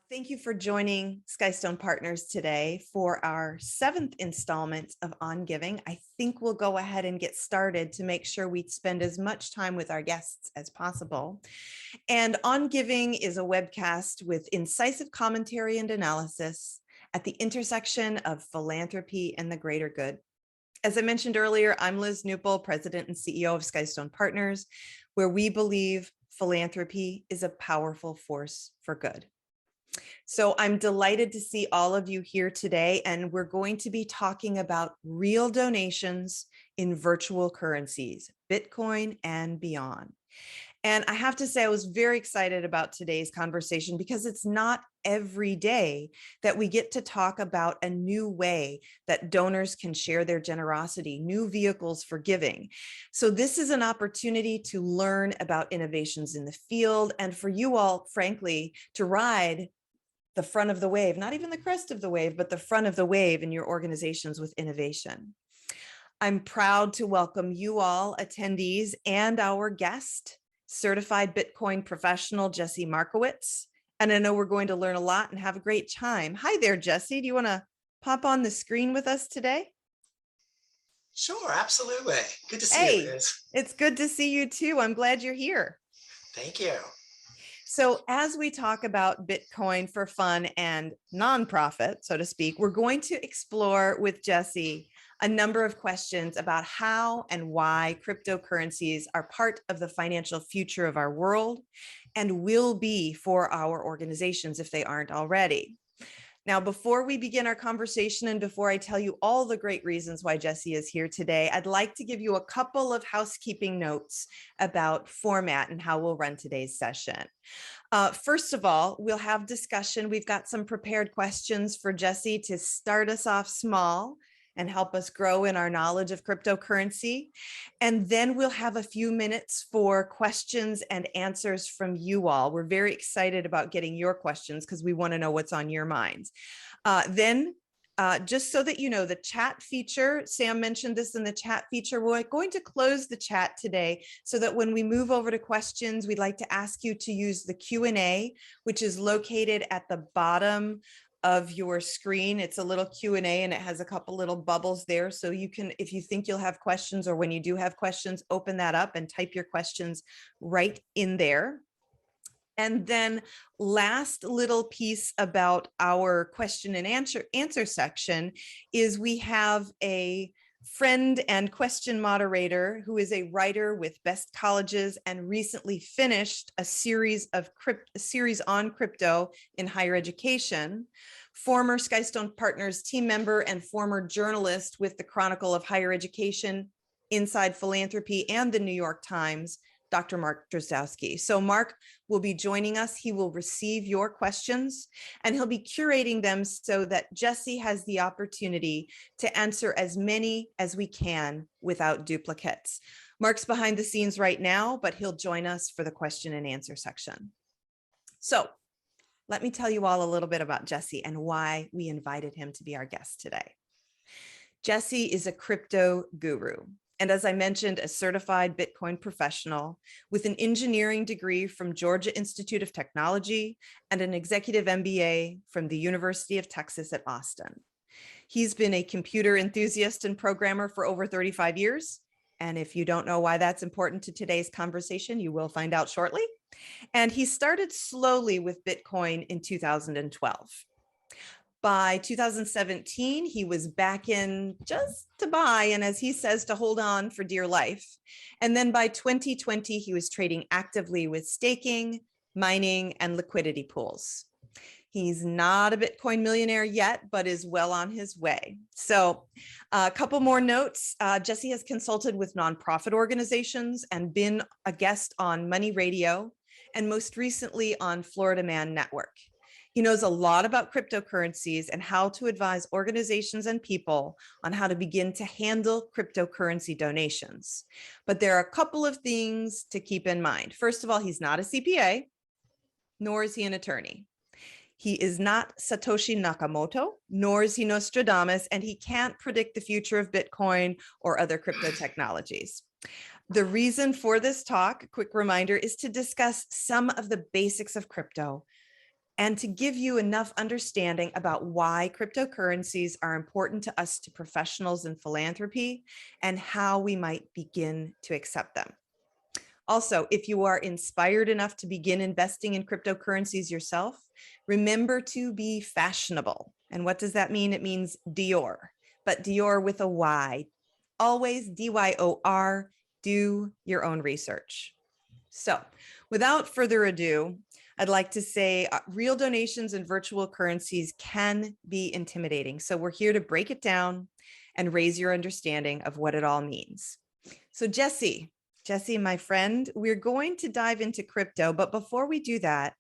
Thank you for joining Skystone Partners today for our 7th installment of On Giving. I think we'll go ahead and get started to make sure we spend as much time with our guests as possible. And On Giving is a webcast with incisive commentary and analysis at the intersection of philanthropy and the greater good. As I mentioned earlier, I'm Liz Newpel, President and CEO of Skystone Partners, where we believe philanthropy is a powerful force for good. So I'm delighted to see all of you here today, and we're going to be talking about real donations in virtual currencies, Bitcoin and beyond. And I have to say, I was very excited about today's conversation because it's not every day that we get to talk about a new way that donors can share their generosity, new vehicles for giving. So this is an opportunity to learn about innovations in the field and for you all, frankly, to ride the front of the wave, not even the crest of the wave, but the front of the wave in your organizations with innovation. I'm proud to welcome you all attendees and our guest, certified Bitcoin professional, Jesse Markowitz. And I know we're going to learn a lot and have a great time. Hi there, Jesse. Do you want to pop on the screen with us today? Sure, absolutely. Good to see you, Hey, Liz. it's good to see you too. I'm glad you're here. Thank you. So as we talk about Bitcoin for fun and nonprofit, so to speak, we're going to explore with Jesse a number of questions about how and why cryptocurrencies are part of the financial future of our world and will be for our organizations if they aren't already. Now, before we begin our conversation and before I tell you all the great reasons why Jesse is here today, I'd like to give you a couple of housekeeping notes about format and how we'll run today's session. First of all, we'll have discussion. We've got some prepared questions for Jesse to start us off small and help us grow in our knowledge of cryptocurrency. And then we'll have a few minutes for questions and answers from you all. We're very excited about getting your questions because we want to know what's on your minds. Just so that you know, the chat feature, Sam mentioned this in the chat feature, we're going to close the chat today so that when we move over to questions, we'd like to ask you to use the Q&A, which is located at the bottom of your screen. It's a little Q&A and it has a couple little bubbles there. So you can, if you think you'll have questions or when you do have questions, open that up and type your questions right in there. And then last little piece about our question and answer section is we have a friend and question moderator who is a writer with Best Colleges and recently finished a series on crypto in higher education, former Skystone Partners team member and former journalist with the Chronicle of Higher Education, Inside Philanthropy, and the New York Times, Dr. Mark Drozdowski. So Mark will be joining us. He will receive your questions and he'll be curating them so that Jesse has the opportunity to answer as many as we can without duplicates. Mark's behind the scenes right now, but he'll join us for the question and answer section. So let me tell you all a little bit about Jesse and why we invited him to be our guest today. Jesse is a crypto guru. And as I mentioned, a certified Bitcoin professional with an engineering degree from Georgia Institute of Technology and an executive MBA from the University of Texas at Austin. He's been a computer enthusiast and programmer for over 35 years. And if you don't know why that's important to today's conversation, you will find out shortly. And he started slowly with Bitcoin in 2012. By 2017, he was back in just to buy, and as he says, to hold on for dear life. And then by 2020, he was trading actively with staking, mining, and liquidity pools. He's not a Bitcoin millionaire yet, but is well on his way. So a couple more notes. Jesse has consulted with nonprofit organizations and been a guest on Money Radio, and most recently on Florida Man Network. He knows a lot about cryptocurrencies and how to advise organizations and people on how to begin to handle cryptocurrency donations. But there are a couple of things to keep in mind. First of all, he's not a CPA, nor is he an attorney. He is not Satoshi Nakamoto, nor is he Nostradamus, and he can't predict the future of Bitcoin or other crypto technologies. The reason for this talk, a quick reminder, is to discuss some of the basics of crypto, and to give you enough understanding about why cryptocurrencies are important to us, to professionals in philanthropy, and how we might begin to accept them. Also, if you are inspired enough to begin investing in cryptocurrencies yourself, remember to be fashionable. And what does that mean? It means Dior, but Dior with a Y. Always DYOR, do your own research. So without further ado, I'd like to say real donations and virtual currencies can be intimidating. So we're here to break it down and raise your understanding of what it all means. So Jesse, my friend, we're going to dive into crypto, but before we do that,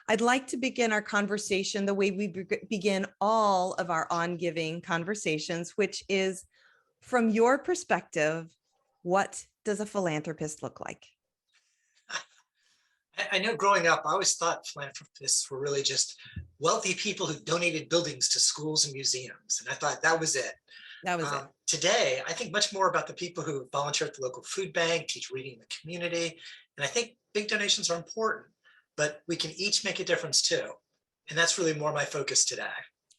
I'd like to begin our conversation the way we begin all of our On Giving conversations, which is, from your perspective, what does a philanthropist look like? I know growing up, I always thought philanthropists were really just wealthy people who donated buildings to schools and museums. And I thought that was it. That was it. Today, I think much more about the people who volunteer at the local food bank, teach reading in the community. And I think big donations are important, but we can each make a difference too. And that's really more my focus today.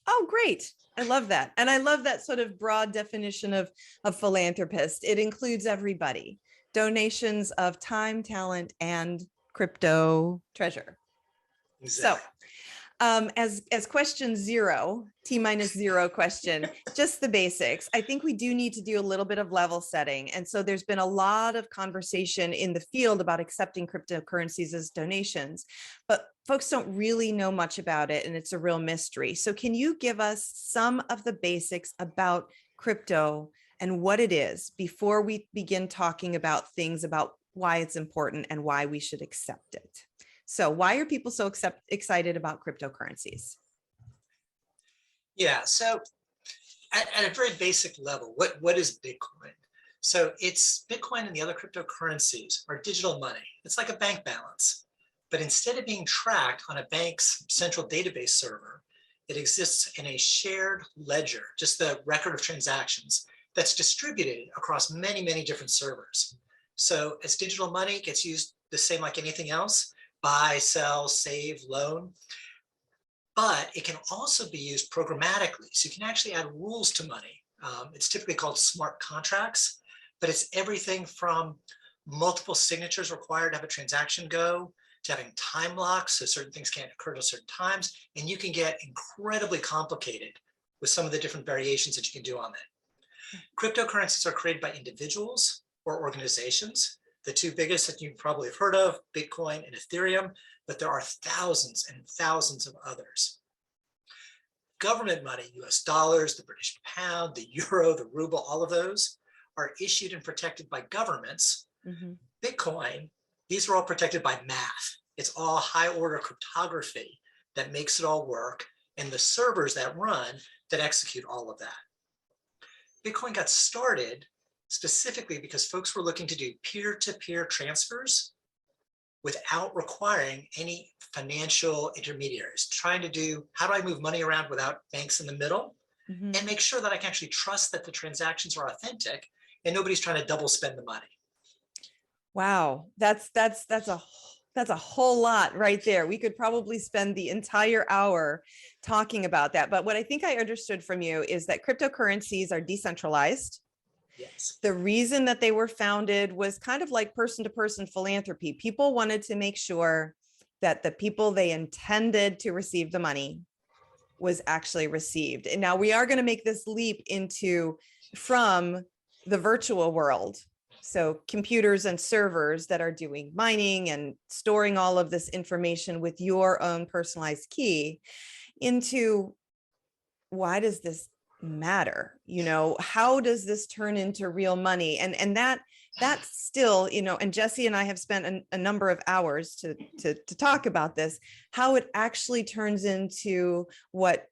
Oh, great. I love that. And I love that sort of broad definition of philanthropist. It includes everybody. Donations of time, talent, and crypto treasure. Exactly. So as question zero, T-0 question, just the basics. I think we do need to do a little bit of level setting. And so there's been a lot of conversation in the field about accepting cryptocurrencies as donations, but folks don't really know much about it, and it's a real mystery. So can you give us some of the basics about crypto and what it is before we begin talking about things about why it's important and why we should accept it? So why are people so excited about cryptocurrencies? Yeah, so at a very basic level, what is Bitcoin? So it's Bitcoin and the other cryptocurrencies are digital money. It's like a bank balance, but instead of being tracked on a bank's central database server, it exists in a shared ledger, just the record of transactions that's distributed across many, many different servers. So as digital money gets used the same like anything else, buy, sell, save, loan, but it can also be used programmatically. So you can actually add rules to money. It's typically called smart contracts, but it's everything from multiple signatures required to have a transaction go, to having time locks, so certain things can't occur at certain times, and you can get incredibly complicated with some of the different variations that you can do on it. Cryptocurrencies are created by individuals or organizations. The two biggest that you probably have heard of, Bitcoin and Ethereum, but there are thousands and thousands of others. Government money, US dollars, the British pound, the euro, the ruble, all of those are issued and protected by governments. Mm-hmm. Bitcoin, these are all protected by math. It's all high order cryptography that makes it all work, and the servers that run that execute all of that. Bitcoin got started specifically because folks were looking to do peer-to-peer transfers without requiring any financial intermediaries, trying to do, how do I move money around without banks in the middle, mm-hmm. and make sure that I can actually trust that the transactions are authentic and nobody's trying to double spend the money. Wow, that's a whole lot right there. We could probably spend the entire hour talking about that. But what I think I understood from you is that cryptocurrencies are decentralized. Yes. The reason that they were founded was kind of like person-to-person philanthropy. People wanted to make sure that the people they intended to receive the money was actually received. And now we are going to make this leap from the virtual world. So computers and servers that are doing mining and storing all of this information with your own personalized key into, why does this matter? How does this turn into real money? And that's still, and Jesse and I have spent a number of hours to talk about this, how it actually turns into what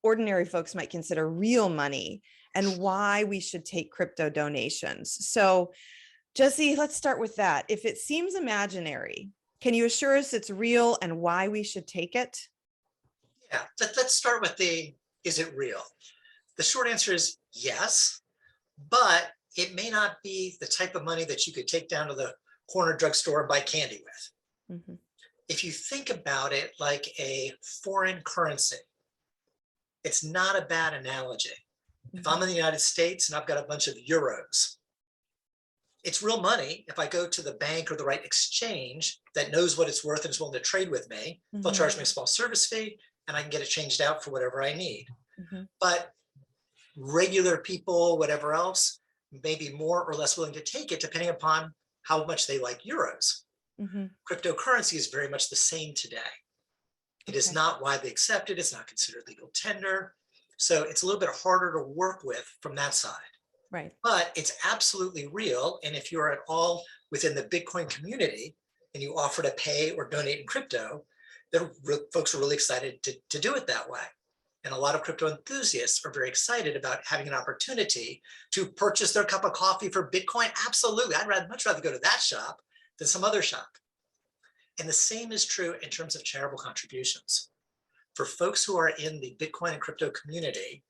ordinary folks might consider real money, and why we should take crypto donations. So Jesse, let's start with that. If it seems imaginary, can you assure us it's real and why we should take it? Yeah, let's start with is it real? The short answer is yes, but it may not be the type of money that you could take down to the corner drugstore and buy candy with. Mm-hmm. if you think about it like a foreign currency, it's not a bad analogy. If I'm in the United States and I've got a bunch of euros, it's real money. If I go to the bank or the right exchange that knows what it's worth and is willing to trade with me, they'll charge me a small service fee and I can get it changed out for whatever I need. But regular people, whatever else, may be more or less willing to take it depending upon how much they like euros. Cryptocurrency is very much the same today. It is not widely accepted. It's not considered legal tender. So it's a little bit harder to work with from that side. Right. But it's absolutely real. And if you're at all within the Bitcoin community and you offer to pay or donate in crypto, folks are really excited to do it that way. And a lot of crypto enthusiasts are very excited about having an opportunity to purchase their cup of coffee for Bitcoin. Absolutely. I'd much rather go to that shop than some other shop. And the same is true in terms of charitable contributions. For folks who are in the Bitcoin and crypto community,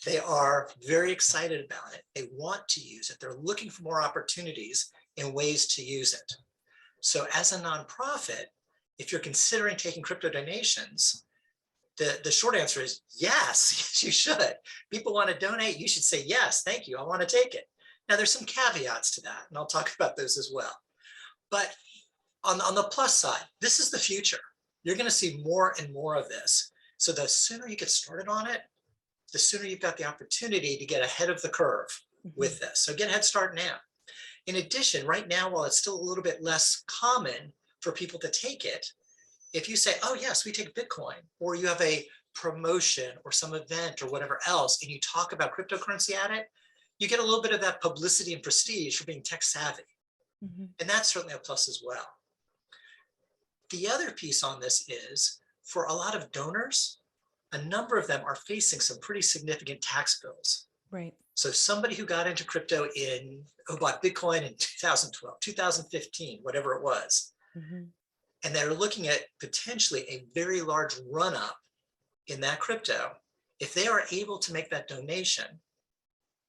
they are very excited about it. They want to use it. They're looking for more opportunities and ways to use it. So as a nonprofit, if you're considering taking crypto donations, the short answer is yes, you should. People want to donate, you should say, yes, thank you, I want to take it. Now there's some caveats to that, and I'll talk about those as well. But on the plus side, this is the future. You're going to see more and more of this. So the sooner you get started on it, the sooner you've got the opportunity to get ahead of the curve with this. So get a head start now. In addition, right now, while it's still a little bit less common for people to take it, if you say, oh yes, we take Bitcoin, or you have a promotion or some event or whatever else, and you talk about cryptocurrency at it, you get a little bit of that publicity and prestige for being tech savvy. And that's certainly a plus as well. The other piece on this is, for a lot of donors, a number of them are facing some pretty significant tax bills. Right. So somebody who got into crypto who bought Bitcoin in 2012, 2015, whatever it was, and they're looking at potentially a very large run up in that crypto. If they are able to make that donation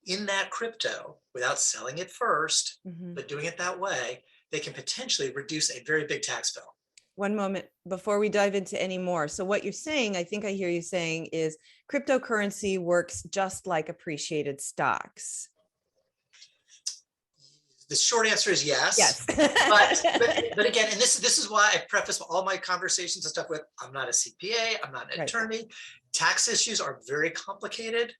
in that crypto without selling it first, but doing it that way, they can potentially reduce a very big tax bill. One moment before we dive into any more. So what you're saying, I think I hear you saying, is cryptocurrency works just like appreciated stocks. The short answer is yes. Yes. but again, and this is why I preface all my conversations and stuff with, I'm not a CPA, I'm not an attorney. Tax issues are very complicated.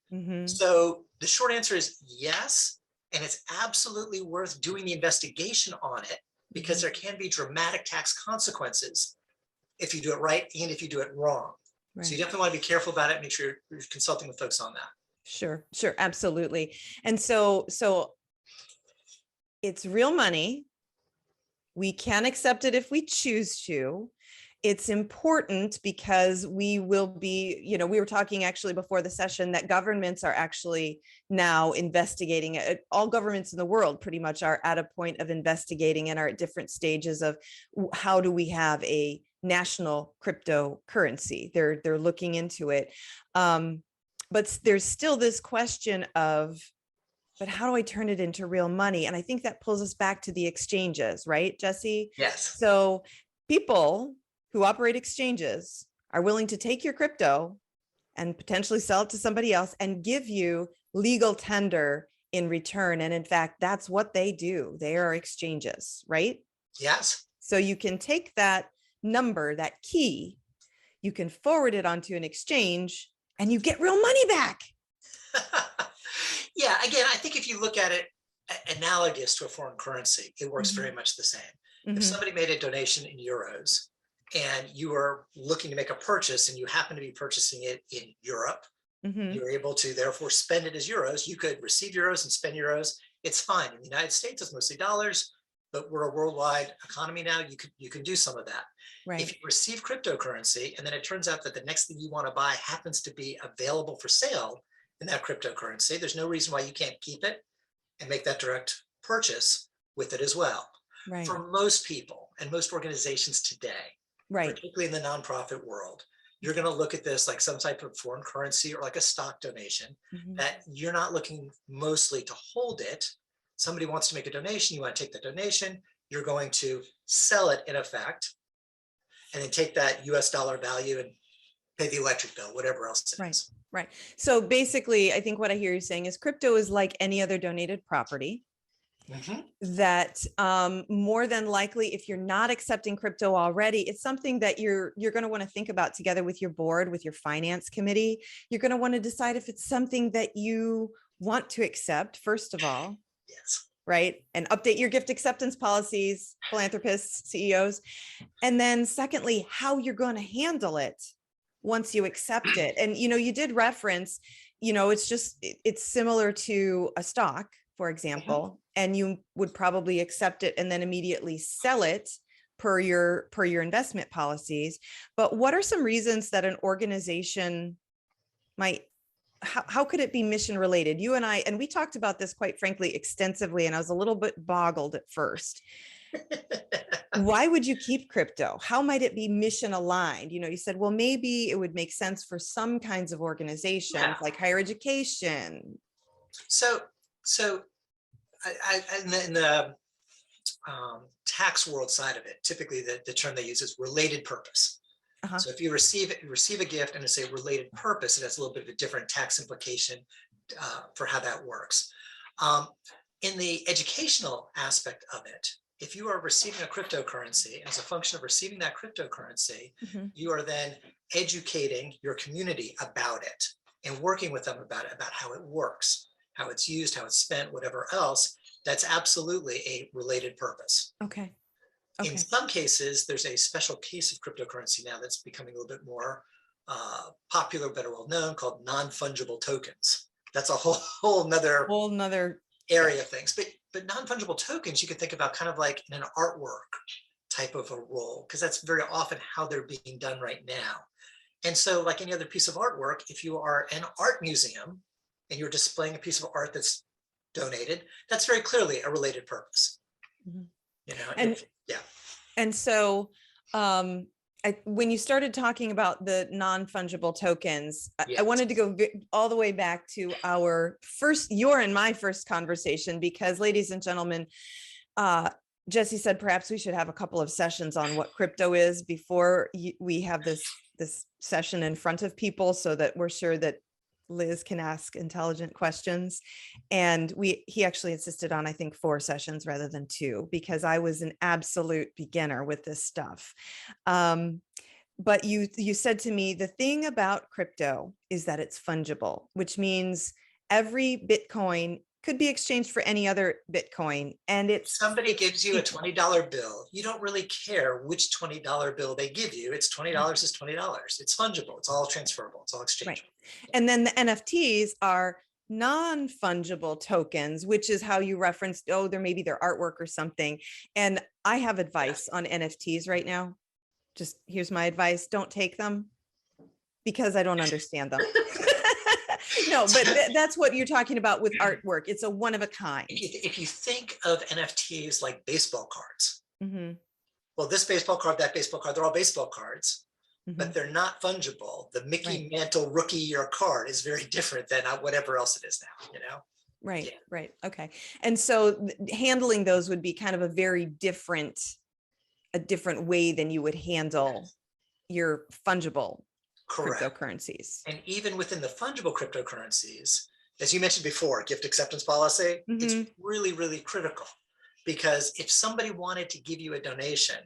So the short answer is yes. And it's absolutely worth doing the investigation on it, because there can be dramatic tax consequences if you do it right and if you do it wrong. So you definitely want to be careful about it and make sure you're consulting with folks on that. Sure, absolutely. And so it's real money. We can accept it if we choose to. It's important because we will be, we were talking actually before the session that governments are actually now investigating it. All governments in the world pretty much are at a point of investigating and are at different stages of how do we have a national cryptocurrency. They're looking into it. But there's still this question of, but how do I turn it into real money? And I think that pulls us back to the exchanges, right, Jesse? Yes. So people who operate exchanges are willing to take your crypto and potentially sell it to somebody else and give you legal tender in return. And in fact, that's what they do. They are exchanges, right? Yes. So you can take that number, that key, you can forward it onto an exchange and you get real money back. Yeah, again, I think if you look at it analogous to a foreign currency, it works very much the same. If somebody made a donation in euros and you are looking to make a purchase and you happen to be purchasing it in Europe, you're able to therefore spend it as euros. You could receive euros and spend euros. It's fine. In the United States, it's mostly dollars, but we're a worldwide economy now. You can do some of that. Right. If you receive cryptocurrency and then it turns out that the next thing you want to buy happens to be available for sale in that cryptocurrency, there's no reason why you can't keep it and make that direct purchase with it as well. Right. For most people and most organizations today, particularly in the nonprofit world, you're going to look at this like some type of foreign currency or like a stock donation that you're not looking mostly to hold it. Somebody wants to make a donation, you want to take the donation, you're going to sell it in effect. and then take that US dollar value and pay the electric bill, whatever else it Right. is. Right. So basically, I think what I hear you saying is crypto is like any other donated property Mhm. that more than likely, if you're not accepting crypto already, it's something that you're going to want to think about together with your board, with your finance committee. You're going to want to decide if it's something that you want to accept, first of all, Yes. right? And update your gift acceptance policies, philanthropists, CEOs. And then secondly, how you're going to handle it once you accept it. And, you did reference, it's similar to a stock, for example, and you would probably accept it and then immediately sell it per your investment policies. But what are some reasons that an organization might, how could it be mission related? You and we talked about this quite frankly extensively, and I was a little bit boggled at first. Why would you keep crypto? How might it be mission aligned? You said, well, maybe it would make sense for some kinds of organizations like higher education. So in the tax world side of it, typically the term they use is related purpose. So if you receive a gift and it's a related purpose, it has a little bit of a different tax implication for how that works. In the educational aspect of it, if you are receiving a cryptocurrency, as a function of receiving that cryptocurrency, you are then educating your community about it and working with them about it, about how it works, how it's used, how it's spent, whatever else. That's absolutely a related purpose. Okay. In some cases, there's a special case of cryptocurrency now that's becoming a little bit more popular, better well known, called non-fungible tokens. That's a whole nother area of things. But non-fungible tokens, you could think about kind of like in an artwork type of a role, because that's very often how they're being done right now. And so like any other piece of artwork, if you are an art museum and you're displaying a piece of art that's donated, that's very clearly a related purpose. And so when you started talking about the non-fungible tokens, I wanted to go all the way back to your and my first conversation, because ladies and gentlemen, Jesse said perhaps we should have a couple of sessions on what crypto is before we have this session in front of people, so that we're sure that Liz can ask intelligent questions. And he actually insisted on, I think, 4 sessions rather than 2, because I was an absolute beginner with this stuff. But you said to me, the thing about crypto is that it's fungible, which means every Bitcoin could be exchanged for any other Bitcoin. And somebody gives you a $20 bill, you don't really care which $20 bill they give you. It's $20 is $20. It's fungible. It's all transferable. It's all exchangeable. Right. And then the NFTs are non-fungible tokens, which is how you referenced, maybe their artwork or something. And I have advice on NFTs right now. Just here's my advice. Don't take them, because I don't understand them. No, but that's what you're talking about with artwork. It's a one of a kind. If you think of NFTs like baseball cards, well, this baseball card, that baseball card, they're all baseball cards, but they're not fungible. The Mickey Mantle rookie year card is very different than whatever else it is now, Right, yeah. Right. Okay. And so handling those would be kind of a very different way than you would handle your fungible cryptocurrencies. And even within the fungible cryptocurrencies, as you mentioned before, gift acceptance policy, it's really, really critical, because if somebody wanted to give you a donation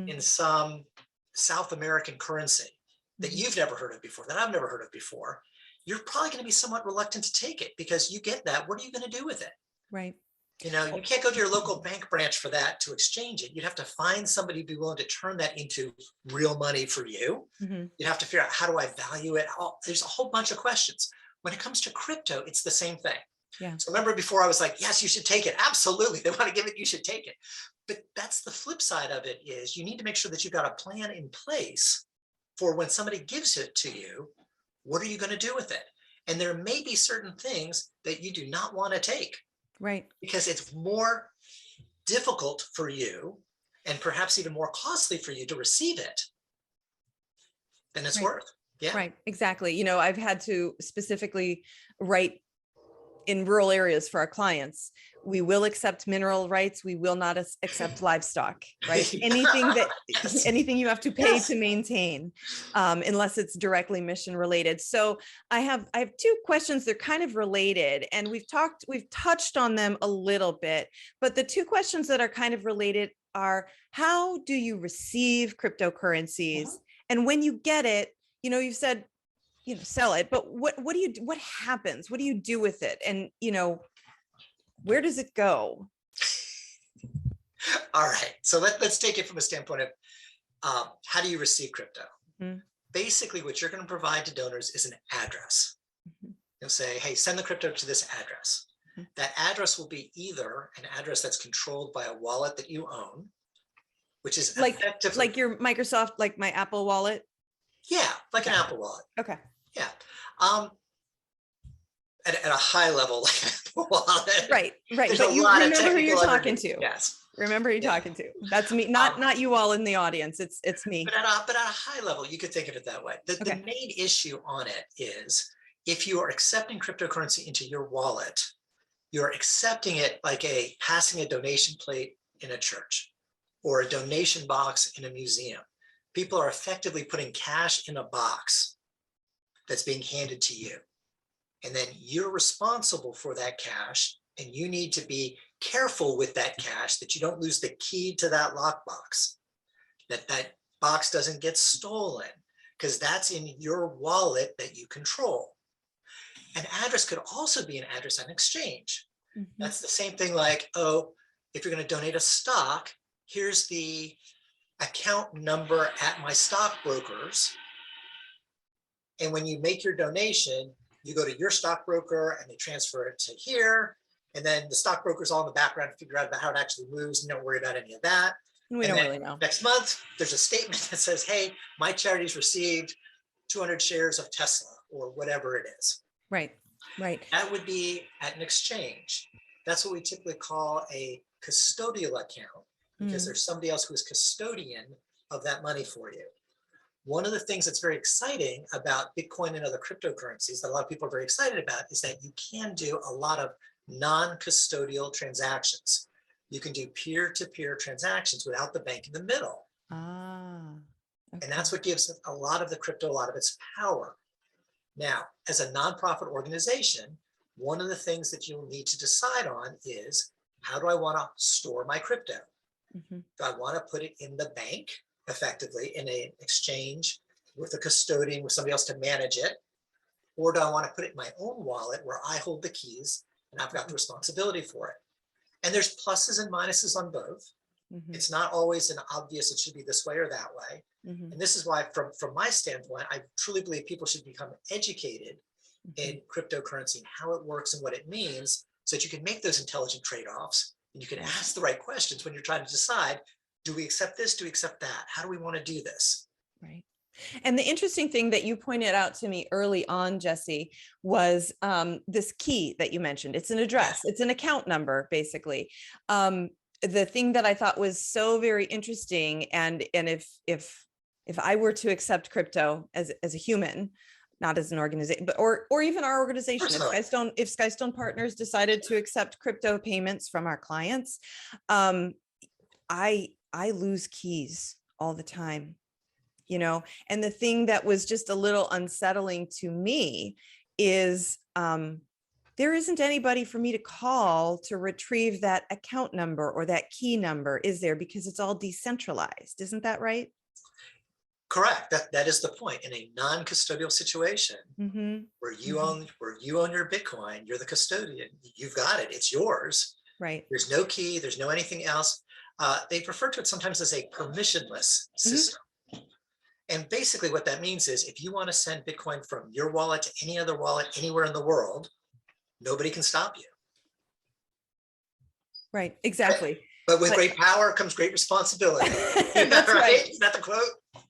in some South American currency that you've never heard of before, that I've never heard of before, you're probably going to be somewhat reluctant to take it, because you get that. What are you going to do with it? Right. You can't go to your local bank branch for that to exchange it. You'd have to find somebody who'd be willing to turn that into real money for you. You'd have to figure out, how do I value it? There's a whole bunch of questions. When it comes to crypto, it's the same thing. Yeah. So remember before I was like, yes, you should take it. Absolutely. They want to give it, you should take it. But that's the flip side of it, is you need to make sure that you've got a plan in place for when somebody gives it to you, what are you going to do with it? And there may be certain things that you do not want to take. Right. Because it's more difficult for you, and perhaps even more costly for you to receive it than it's worth. Yeah. Right. Exactly. I've had to specifically write in rural areas for our clients, we will accept mineral rights. We will not accept livestock, right? Anything that, Yes. anything you have to pay Yes. to maintain, unless it's directly mission related. So I have two questions. They're kind of related, and we've touched on them a little bit, but the two questions that are kind of related are, how do you receive cryptocurrencies? And when you get it, you've said, sell it, but what do you do? What happens? What do you do with it? And, where does it go? All right. So let's take it from a standpoint of how do you receive crypto? Mhm. Basically, what you're going to provide to donors is an address. Mhm. You'll say, hey, send the crypto to this address. Mhm. That address will be either an address that's controlled by a wallet that you own, which is effectively like your Microsoft, like my Apple wallet. yeah, like Okay. an Apple wallet. Okay. Yeah. At a high level, like an Apple wallet. Right. There's But a you lot of remember who you're technical talking underneath. to. Yes. Remember who you're Yeah. talking to. That's me, not you all in the audience. It's me. But at a high level, you could think of it that way. The Okay. main issue on it is if you are accepting cryptocurrency into your wallet, you're accepting it like passing a donation plate in a church or a donation box in a museum. People are effectively putting cash in a box that's being handed to you. And then you're responsible for that cash, and you need to be careful with that cash that you don't lose the key to that lockbox, that box doesn't get stolen, because that's in your wallet that you control. An address could also be an address on exchange. Mhm. That's the same thing like, oh, if you're going to donate a stock, here's the account number at my stockbrokers. And when you make your donation, you go to your stockbroker and they transfer it to here. And then the stockbroker's all in the background to figure out about how it actually moves. And don't worry about any of that. We don't really know. Next month, there's a statement that says, hey, my charity's received 200 shares of Tesla or whatever it is. Right. Right. That would be at an exchange. That's what we typically call a custodial account, because there's somebody else who's custodian of that money for you. One of the things that's very exciting about Bitcoin and other cryptocurrencies that a lot of people are very excited about is that you can do a lot of non-custodial transactions. You can do peer-to-peer transactions without the bank in the middle. Okay. And that's what gives a lot of the crypto a lot of its power. Now, as a nonprofit organization, one of the things that you'll need to decide on is, how do I want to store my crypto? Mm-hmm. Do I want to put it in the bank, effectively in an exchange with a custodian, with somebody else to manage it? Or do I want to put it in my own wallet where I hold the keys and I've got the responsibility for it? And there's pluses and minuses on both. Mm-hmm. It's not always an obvious, it should be this way or that way. Mm-hmm. And this is why, from my standpoint, I truly believe people should become educated in cryptocurrency and how it works and what it means, so that you can make those intelligent trade-offs and you can ask the right questions when you're trying to decide, do we accept this? Do we accept that? How do we want to do this? Right. And the interesting thing that you pointed out to me early on, Jesse, was this key that you mentioned. It's an address. It's an account number, basically. The thing that I thought was so very interesting, and if I were to accept crypto as a human, not as an organization, but or even our organization, if Skystone Partners decided to accept crypto payments from our clients, I lose keys all the time. And the thing that was just a little unsettling to me is there isn't anybody for me to call to retrieve that account number or that key number, is there? Because it's all decentralized. Isn't that right? Correct. That is the point. In a non-custodial situation, where you own your Bitcoin, you're the custodian. You've got it. It's yours. Right. There's no key. There's no anything else. They refer to it sometimes as a permissionless system. And basically what that means is, if you want to send Bitcoin from your wallet to any other wallet anywhere in the world, nobody can stop you. Right, exactly. But with great power comes great responsibility. That's right. Is that the quote?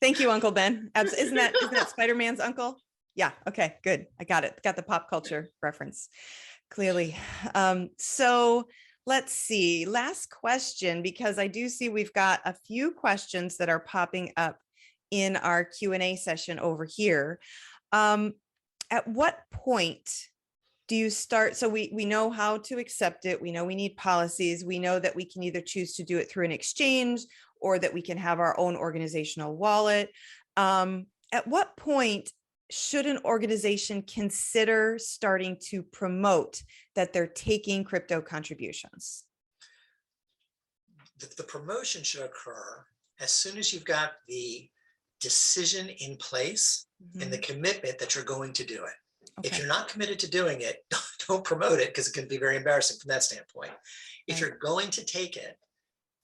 Thank you, Uncle Ben. Isn't that Spider-Man's uncle? Yeah, okay, good. I got it. Got the pop culture reference clearly. So let's see. Last question, because I do see we've got a few questions that are popping up in our Q&A session over here. At what point do you start, so we know how to accept it. We know we need policies. We know that we can either choose to do it through an exchange or that we can have our own organizational wallet. At what point should an organization consider starting to promote that they're taking crypto contributions? The promotion should occur as soon as you've got the decision in place and the commitment that you're going to do it. If Okay. you're not committed to doing it, don't promote it, because it can be very embarrassing from that standpoint. If Right. you're going to take it,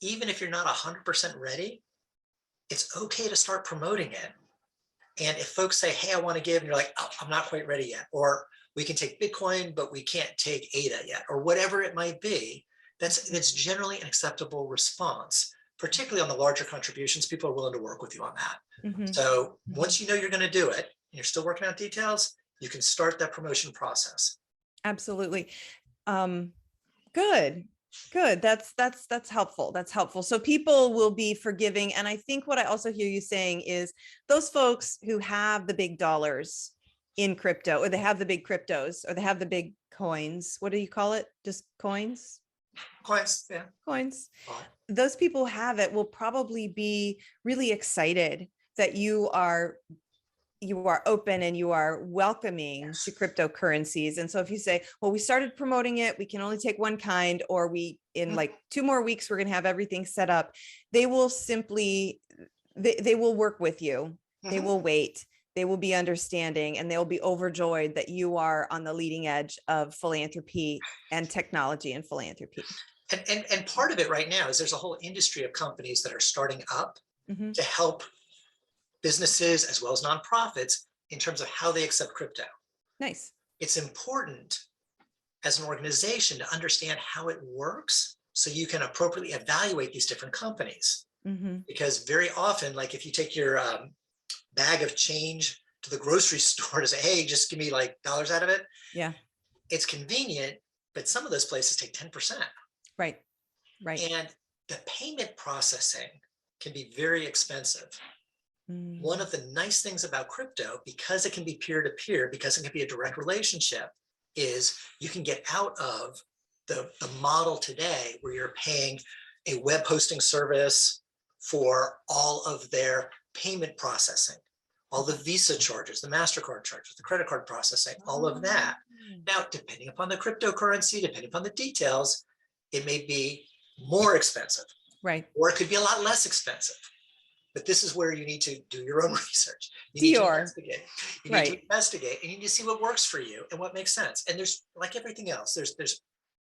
even if you're not 100% ready, it's okay to start promoting it. And if folks say, hey, I want to give, and you're like, oh, I'm not quite ready yet, or we can take Bitcoin, but we can't take ADA yet, or whatever it might be, that's generally an acceptable response, particularly on the larger contributions. People are willing to work with you on that. Mhm. So once you know you're going to do it, and you're still working out details, you can start that promotion process. Absolutely. Good. Good. That's helpful. That's helpful. So people will be forgiving. And I think what I also hear you saying is those folks who have the big dollars in crypto, or they have the big cryptos, or they have the big coins. What do you call it? Just coins? Coins, yeah. Coins. Fine. Those people have it will probably be really excited that you are open and you are welcoming to cryptocurrencies. And so if you say, well, we started promoting it, we can only take one kind, or we, in like 2 more weeks, we're going to have everything set up, they will simply, they will work with you. They will wait. They will be understanding, and they'll be overjoyed that you are on the leading edge of philanthropy and technology and philanthropy. And part of it right now is there's a whole industry of companies that are starting up Mhm. to help businesses as well as nonprofits in terms of how they accept crypto. Nice. It's important as an organization to understand how it works so you can appropriately evaluate these different companies. Mhm. Because very often, like if you take your bag of change to the grocery store to say, hey, just give me like dollars out of it, Yeah. it's convenient, but some of those places take 10%. Right. Right. And the payment processing can be very expensive. One Mm. of the nice things about crypto, because it can be peer-to-peer, because it can be a direct relationship, is you can get out of the model today where you're paying a web hosting service for all of their payment processing, all the Visa charges, the MasterCard charges, the credit card processing, all of that. Now, depending upon the cryptocurrency, depending upon the details, it may be more expensive, Right. or it could be a lot less expensive. But this is where you need to do your own research. You need to investigate. You need to investigate, and you need to see what works for you and what makes sense. And there's, like everything else, there's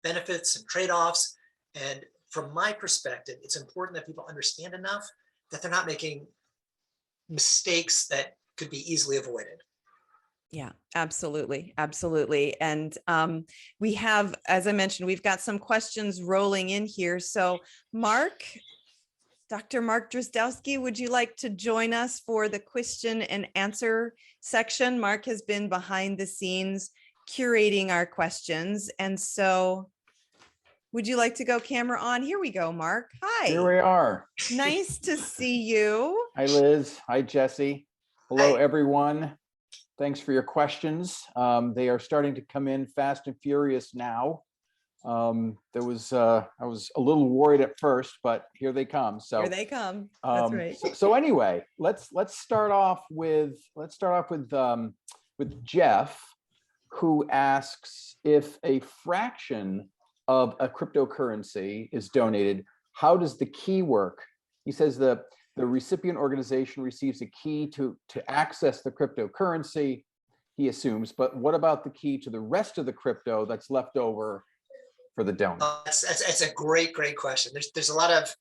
benefits and trade-offs. And from my perspective, it's important that people understand enough that they're not making mistakes that could be easily avoided. Yeah, absolutely. Absolutely. And we have, as I mentioned, we've got some questions rolling in here. So Dr. Mark Drozdowski, would you like to join us for the question and answer section? Mark has been behind the scenes curating our questions. And so would you like to go camera on? Here we go, Mark. Hi. Here we are. Nice to see you. Hi, Liz. Hi, Jesse. Hello, Hi. everyone. Thanks for your questions. They are starting to come in fast and furious now. I was a little worried at first, but here they come. So here they come. That's right. So anyway, let's start off with Jeff, who asks, if a fraction of a cryptocurrency is donated, how does the key work? He says the recipient organization receives a key to access the cryptocurrency, he assumes, but what about the key to the rest of the crypto that's left over for the donor? That's a great question. There's a lot of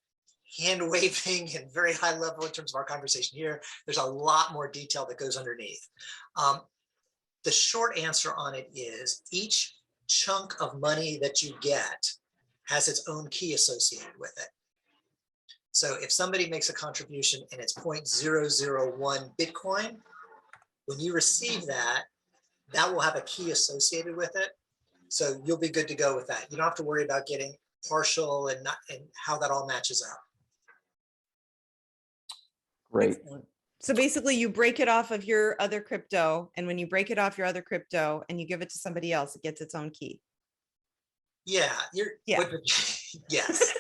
hand waving and very high level in terms of our conversation here. There's a lot more detail that goes underneath. The short answer on it is each chunk of money that you get has its own key associated with it. So if somebody makes a contribution and it's 0.001 Bitcoin, when you receive that, that will have a key associated with it. So you'll be good to go with that. You don't have to worry about getting partial and how that all matches up. Great. Excellent. So basically you break it off of your other crypto, and when you break it off your other crypto and you give it to somebody else, it gets its own key. Yeah, Yeah. yes.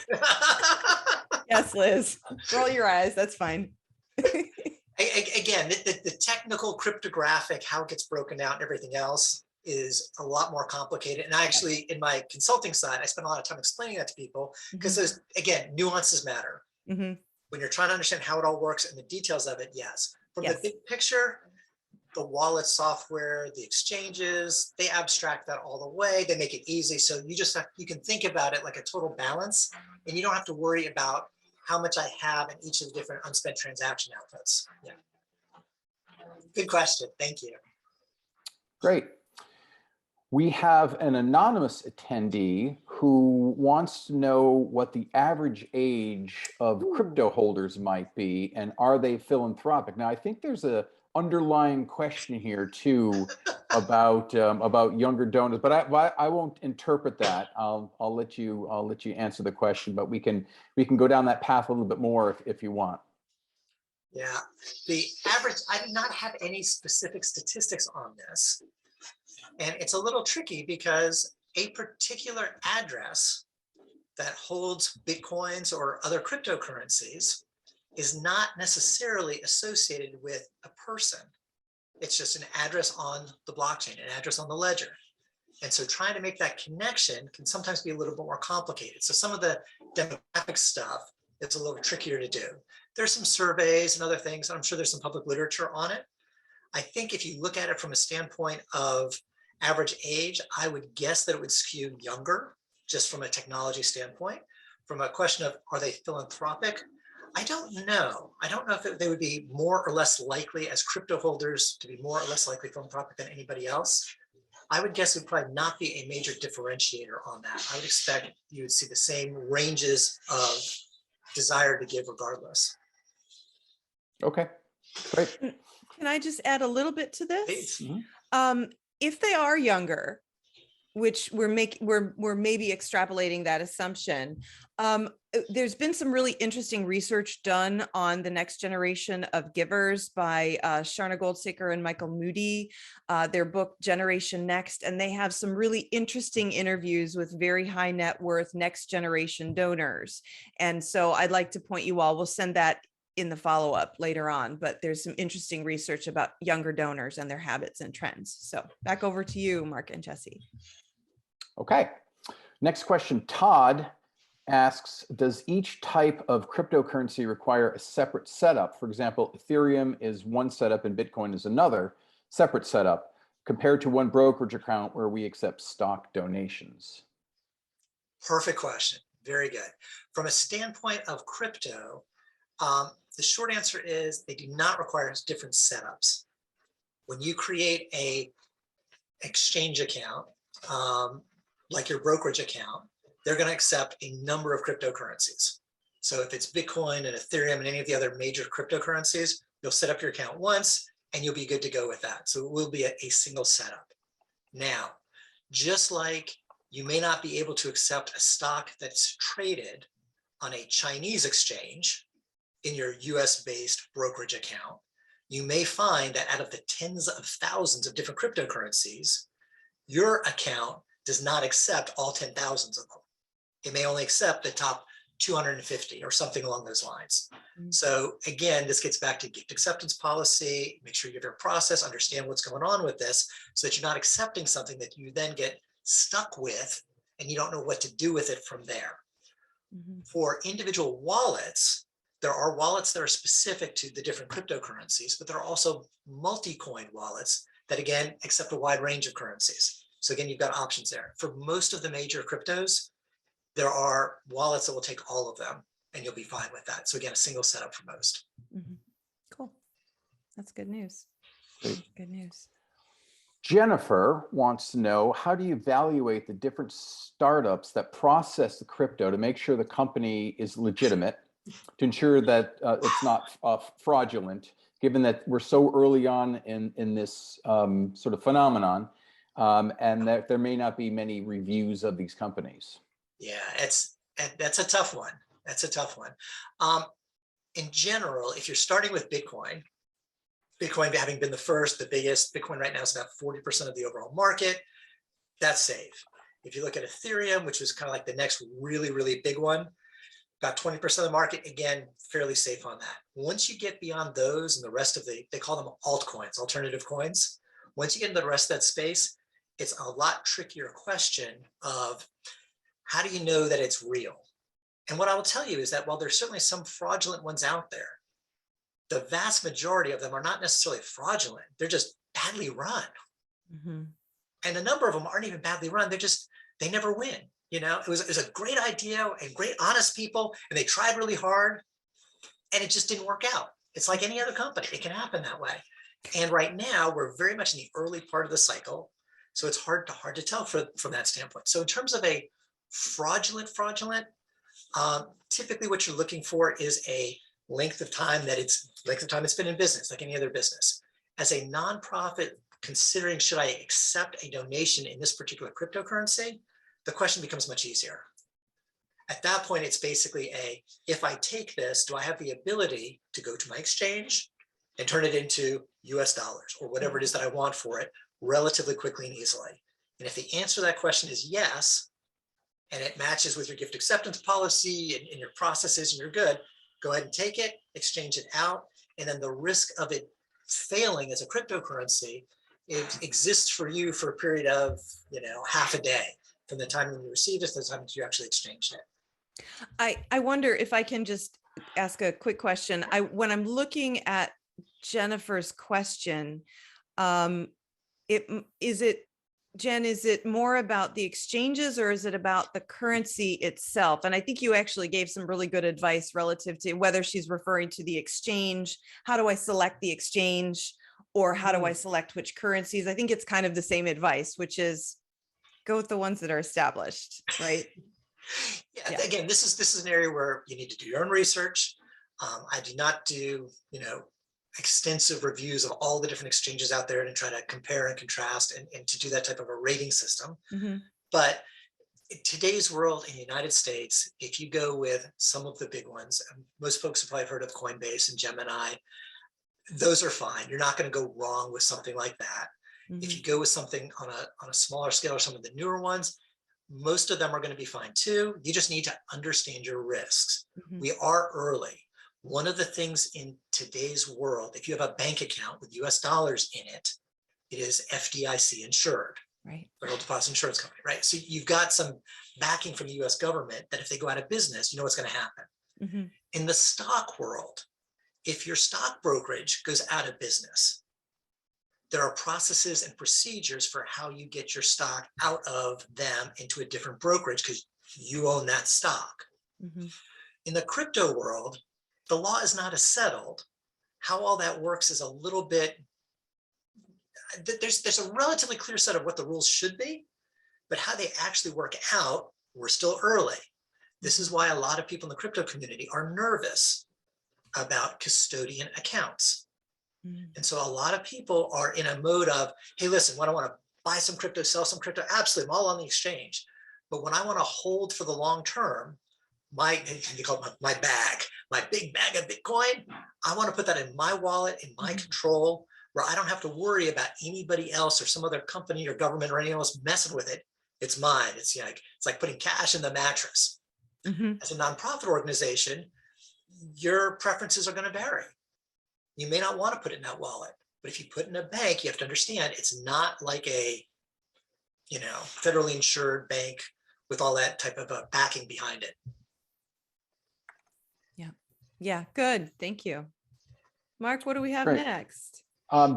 Yes, Liz, roll your eyes. That's fine. Again, the technical cryptographic, how it gets broken out and everything else is a lot more complicated. And I actually, in my consulting side, I spend a lot of time explaining that to people because there's, again, nuances matter. Mhm. When you're trying to understand how it all works and the details of it, yes. From the Yes. big picture, the wallet software, the exchanges, they abstract that all the way. They make it easy. So you can think about it like a total balance, and you don't have to worry about how much I have in each of the different unspent transaction outputs. Yeah. Good question. Thank you. Great. We have an anonymous attendee who wants to know what the average age of crypto holders might be, and are they philanthropic? Now, I think there's a underlying question here too about younger donors, but I won't interpret that. I'll let you answer the question, but we can go down that path a little bit more if you want. Yeah, the average, I do not have any specific statistics on this. And it's a little tricky because a particular address that holds Bitcoins or other cryptocurrencies is not necessarily associated with a person. It's just an address on the blockchain, an address on the ledger. And so trying to make that connection can sometimes be a little bit more complicated. So some of the demographic stuff is a little trickier to do. There's some surveys and other things. I'm sure there's some public literature on it. I think if you look at it from a standpoint of average age, I would guess that it would skew younger, just from a technology standpoint. From a question of, are they philanthropic? I don't know. I don't know if they would be more or less likely as crypto holders to be more or less likely philanthropic than anybody else. I would guess it would probably not be a major differentiator on that. I would expect you would see the same ranges of desire to give regardless. Okay, great. Can I just add a little bit to this? Mhm. If they are younger, which we're maybe extrapolating that assumption. There's been some really interesting research done on the next generation of givers by Sharna Goldstaker and Michael Moody, their book Generation Next, and they have some really interesting interviews with very high net worth next generation donors. And so I'd like to point you all, we'll send that in the follow-up later on, but there's some interesting research about younger donors and their habits and trends. So back over to you, Mark and Jesse. Okay, next question. Todd asks, does each type of cryptocurrency require a separate setup? For example, Ethereum is one setup and Bitcoin is another separate setup compared to one brokerage account where we accept stock donations. Perfect question. Very good. From a standpoint of crypto, the short answer is they do not require different setups. When you create a exchange account, like your brokerage account, they're going to accept a number of cryptocurrencies. So if it's Bitcoin and Ethereum and any of the other major cryptocurrencies, you'll set up your account once and you'll be good to go with that. So it will be a single setup. Now, just like you may not be able to accept a stock that's traded on a Chinese exchange in your US-based brokerage account, you may find that out of the tens of thousands of different cryptocurrencies, your account does not accept all 10,000 of them. It may only accept the top 250 or something along those lines. So again, this gets back to gift acceptance policy. Make sure you have your process, understand what's going on with this so that you're not accepting something that you then get stuck with and you don't know what to do with it from there. For individual wallets, there are wallets that are specific to the different cryptocurrencies, but there are also multi-coin wallets that again accept a wide range of currencies. So again, you've got options there. For most of the major cryptos, there are wallets that will take all of them and you'll be fine with that. So again, a single setup for most. Cool. That's good news. Great. Good news. Jennifer wants to know, how do you evaluate the different startups that process the crypto to make sure the company is legitimate, to ensure that it's not fraudulent, given that we're so early on in this sort of phenomenon, and that there may not be many reviews of these companies? Yeah, that's a tough one. That's a tough one. In general, if you're starting with Bitcoin, Bitcoin having been the first, the biggest. Bitcoin right now is about 40% of the overall market. That's safe. If you look at Ethereum, which was kind of like the next really, really big one, about 20% of the market, again, fairly safe on that. Once you get beyond those and the rest of they call them altcoins, alternative coins. Once you get into the rest of that space, it's a lot trickier question of how do you know that it's real? And what I will tell you is that while there's certainly some fraudulent ones out there, the vast majority of them are not necessarily fraudulent. They're just badly run. Mhm. And a number of them aren't even badly run. They never win. You know, it was a great idea and great, honest people, and they tried really hard and it just didn't work out. It's like any other company. It can happen that way. And right now we're very much in the early part of the cycle. So it's hard to tell from that standpoint. So in terms of a fraudulent, typically what you're looking for is a length of time it's been in business, like any other business. As a nonprofit, considering should I accept a donation in this particular cryptocurrency, the question becomes much easier. At that point, it's basically if I take this, do I have the ability to go to my exchange and turn it into US dollars or whatever it is that I want for it relatively quickly and easily? And if the answer to that question is yes, and it matches with your gift acceptance policy and your processes and you're good, go ahead and take it, exchange it out. And then the risk of it failing as a cryptocurrency, it exists for you for a period of, half a day from the time when you received it to the time that you actually exchanged it. I wonder if I can just ask a quick question. When I'm looking at Jennifer's question, Jen, is it more about the exchanges or is it about the currency itself? And I think you actually gave some really good advice relative to whether she's referring to the exchange. How do I select the exchange, or how do I select which currencies? I think it's kind of the same advice, which is go with the ones that are established, right? Yeah. Again, this is an area where you need to do your own research. I do not do, extensive reviews of all the different exchanges out there and try to compare and contrast and to do that type of a rating system. Mm-hmm. But in today's world in the United States, if you go with some of the big ones, most folks have probably heard of Coinbase and Gemini, those are fine. You're not going to go wrong with something like that. Mm-hmm. If you go with something on a smaller scale or some of the newer ones, most of them are going to be fine too. You just need to understand your risks. Mm-hmm. We are early. One of the things in today's world, if you have a bank account with US dollars in it, it is FDIC insured, right? Federal Deposit Insurance Company, right? So you've got some backing from the US government that if they go out of business, you know what's going to happen. Mm-hmm. In the stock world, if your stock brokerage goes out of business, there are processes and procedures for how you get your stock out of them into a different brokerage because you own that stock. Mm-hmm. In the crypto world, the law is not as settled. How all that works is a little bit, there's a relatively clear set of what the rules should be, but how they actually work out, we're still early. This is why a lot of people in the crypto community are nervous about custodian accounts. Mm-hmm. And so a lot of people are in a mode of, hey, listen, when I want to buy some crypto, sell some crypto, absolutely, I'm all on the exchange. But when I want to hold for the long term, my bag, my big bag of Bitcoin, I want to put that in my wallet, in my control, where I don't have to worry about anybody else or some other company or government or anyone else messing with it. It's mine. It's like putting cash in the mattress. Mm-hmm. As a nonprofit organization, your preferences are going to vary. You may not want to put it in that wallet, but if you put it in a bank, you have to understand it's not like a, federally insured bank with all that type of backing behind it. Yeah, good. Thank you. Mark, what do we have Great. next?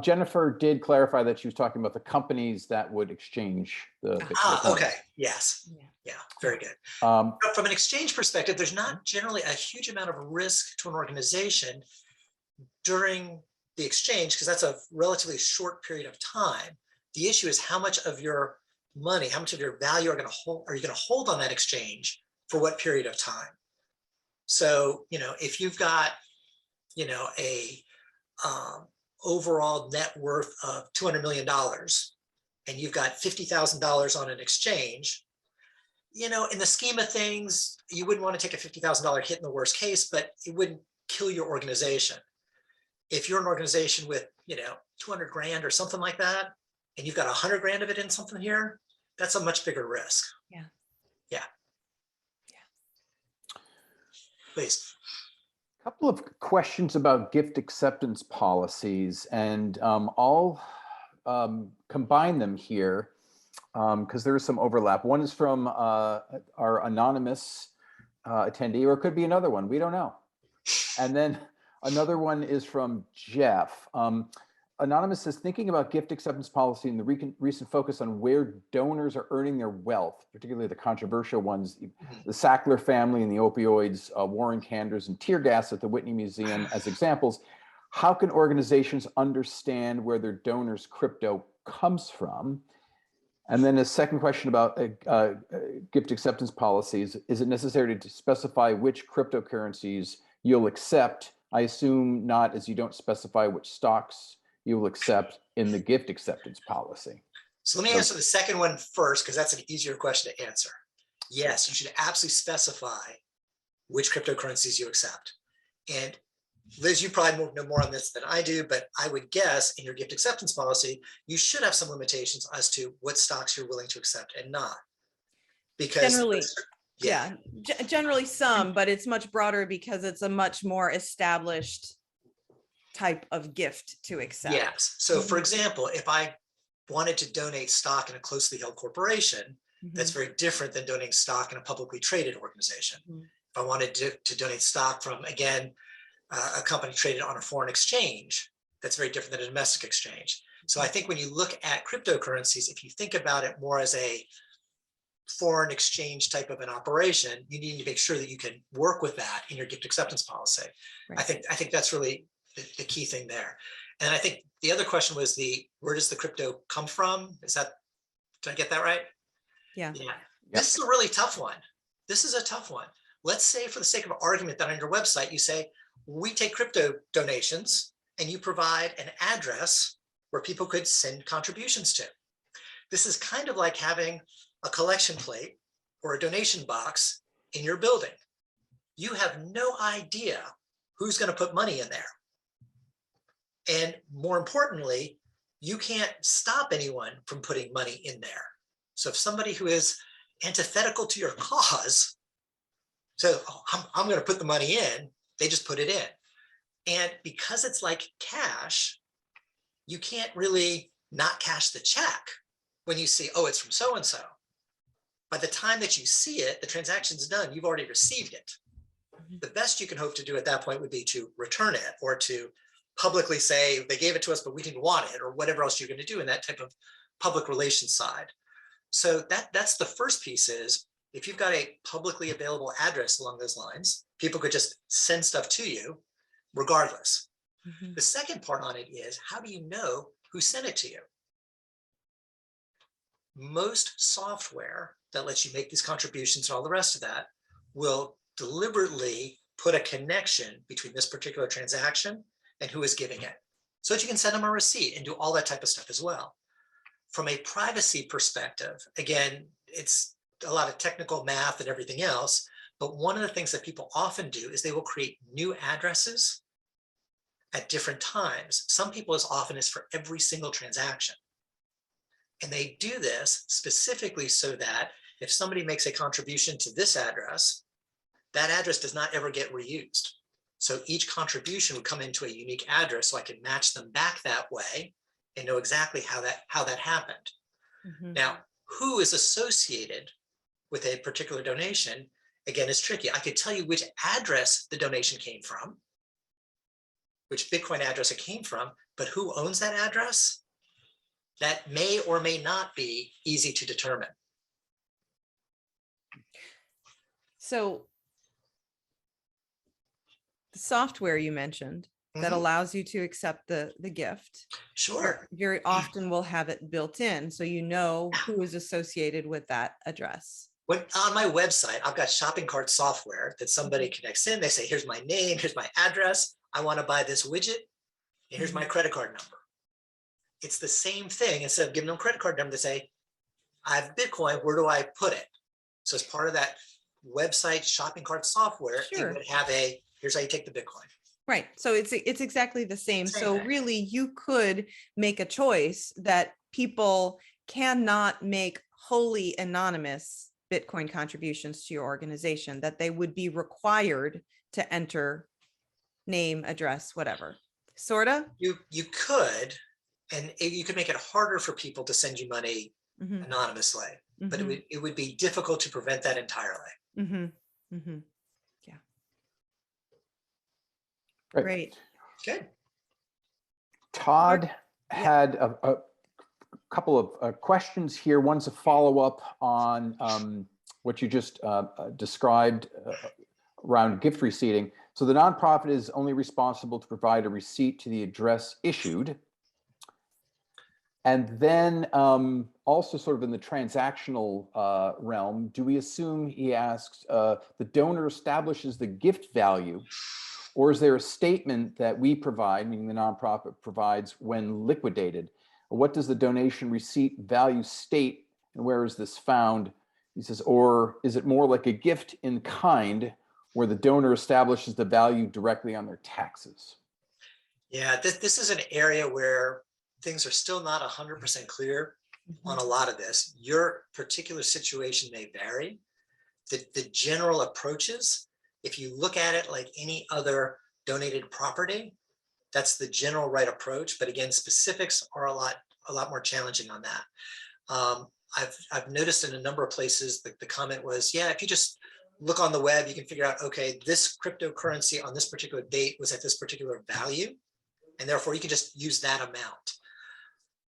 Jennifer did clarify that she was talking about the companies that would exchange the Bitcoin. Okay. Yes. Yeah. Very good. Um, But from an exchange perspective, there's not generally a huge amount of risk to an organization during the exchange because that's a relatively short period of time. The issue is how much of your money, how much of your value are you going to hold on that exchange for what period of time? So, if you've got, a overall net worth of $200 million and you've got $50,000 on an exchange, in the scheme of things, you wouldn't want to take a $50,000 hit in the worst case, but it wouldn't kill your organization. if you're an organization with, 200 grand or something like that, and you've got 100 grand of it in something here, that's a much bigger risk. Yeah. Yeah. Please. Couple of questions about gift acceptance policies, and I'll combine them here because there is some overlap. One is from our anonymous attendee, or it could be another one. We don't know. And then another one is from Jeff. Anonymous says, thinking about gift acceptance policy and the recent focus on where donors are earning their wealth, particularly the controversial ones, the Sackler family and the opioids, war in candors and tear gas at the Whitney Museum as examples, how can organizations understand where their donors' crypto comes from? And then a second question about gift acceptance policies. Is it necessary to specify which cryptocurrencies you'll accept? I assume not, as you don't specify which stocks you will accept in the gift acceptance policy. So let me answer the second one first, because that's an easier question to answer. Yes, you should absolutely specify which cryptocurrencies you accept. And Liz, you probably know more on this than I do, but I would guess in your gift acceptance policy, you should have some limitations as to what stocks you're willing to accept and not. Because Generally, generally some, but it's much broader because it's a much more established type of gift to accept. Yes. So for example, if I wanted to donate stock in a closely held corporation, that's very different than donating stock in a publicly traded organization. If I wanted to donate stock from, again, a company traded on a foreign exchange, that's very different than a domestic exchange. So I think when you look at cryptocurrencies, if you think about it more as a foreign exchange type of an operation, you need to make sure that you can work with that in your gift acceptance policy. Right. I think that's really the key thing there. And I think the other question was where does the crypto come from? Did I get that right? Yeah. This is a really tough one. This is a tough one. Let's say, for the sake of argument, that on your website, you say, we take crypto donations, and you provide an address where people could send contributions to. This is kind of like having a collection plate or a donation box in your building. You have no idea who's going to put money in there. And more importantly, you can't stop anyone from putting money in there. So if somebody who is antithetical to your cause says, oh, I'm going to put the money in, they just put it in. And because it's like cash, you can't really not cash the check when you see, oh, it's from so-and-so. By the time that you see it, the transaction's done, you've already received it. The best you can hope to do at that point would be to return it, or to publicly say they gave it to us, but we didn't want it, or whatever else you're going to do in that type of public relations side. So that's the first piece is, if you've got a publicly available address along those lines, people could just send stuff to you regardless. The second part on it is, how do you know who sent it to you? Most software that lets you make these contributions and all the rest of that will deliberately put a connection between this particular transaction and who is giving it, so that you can send them a receipt and do all that type of stuff as well. From a privacy perspective, again, it's a lot of technical math and everything else, but one of the things that people often do is they will create new addresses at different times. Some people as often as for every single transaction. And they do this specifically so that if somebody makes a contribution to this address, that address does not ever get reused. So each contribution would come into a unique address, so I can match them back that way and know exactly how that happened. Now, who is associated with a particular donation, again, is tricky. I could tell you which address the donation came from, which Bitcoin address it came from, but who owns that address? That may or may not be easy to determine. So the software you mentioned that allows you to accept the gift, Sure, very often will have it built in, so you know who is associated with that address. when on my website, I've got shopping cart software that somebody connects in. They say, here's my name, here's my address. I want to buy this widget. And here's my credit card number. It's the same thing. Instead of giving them a credit card number, they say, I have Bitcoin, where do I put it? So as part of that website shopping cart software, it would have here's how you take the Bitcoin. Right. So it's exactly the same. Same So thing. really you could make a choice that people cannot make wholly anonymous Bitcoin contributions to your organization, that they would be required to enter name, address, whatever. Sorta? You could, and you could make it harder for people to send you money Mm-hmm. anonymously, but Mm-hmm. it would be difficult to prevent that entirely. Mm-hmm. Mm-hmm. Great. Great. Good. Todd Yeah. had a couple of questions here. One's a follow-up on what you just described around gift receipting. So the nonprofit is only responsible to provide a receipt to the address issued. And then also sort of in the transactional realm, do we assume, he asks, the donor establishes the gift value, or is there a statement that we provide, meaning the nonprofit provides, when liquidated? What does the donation receipt value state, and where is this found? He says, or is it more like a gift in kind, where the donor establishes the value directly on their taxes? Yeah, this is an area where things are still not 100% clear on a lot of this. Your particular situation may vary. The general approaches, if you look at it like any other donated property, that's the general right approach. But again, specifics are a lot more challenging on that. I've noticed in a number of places the comment was, yeah, if you just look on the web, you can figure out, okay, this cryptocurrency on this particular date was at this particular value, and therefore you can just use that amount.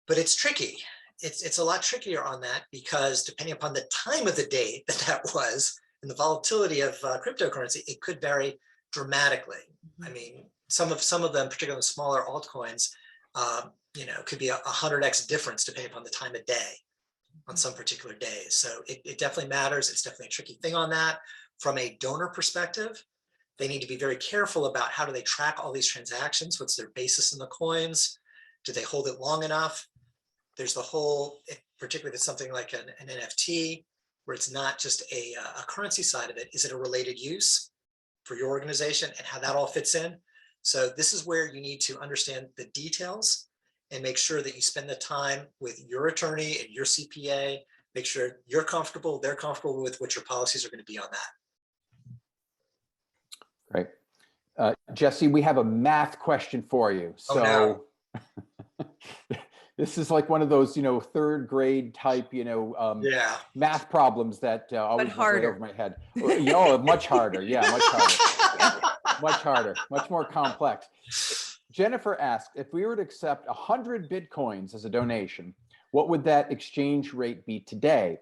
But it's tricky. It's a lot trickier on that, because depending upon the time of the day that was and the volatility of cryptocurrency, it could vary dramatically. I mean, some of them, particularly the smaller altcoins, could be 100x difference depending upon the time of day on some particular days. So it definitely matters. It's definitely a tricky thing on that. From a donor perspective, they need to be very careful about how do they track all these transactions? What's their basis in the coins? Do they hold it long enough? There's the whole, particularly if it's something like an NFT, where it's not just a currency side of it. Is it a related use for your organization, and how that all fits in? So this is where you need to understand the details and make sure that you spend the time with your attorney and your CPA, make sure you're comfortable, they're comfortable with what your policies are going to be on that. Great. Jesse, we have a math question for you. So Oh, no. This is like one of those, third grade type, Yeah. math problems that always went right harder. over my head. Much harder. Yeah, much harder. Much harder, much more complex. Jennifer asked, if we were to accept 100 Bitcoins as a donation, what would that exchange rate be today?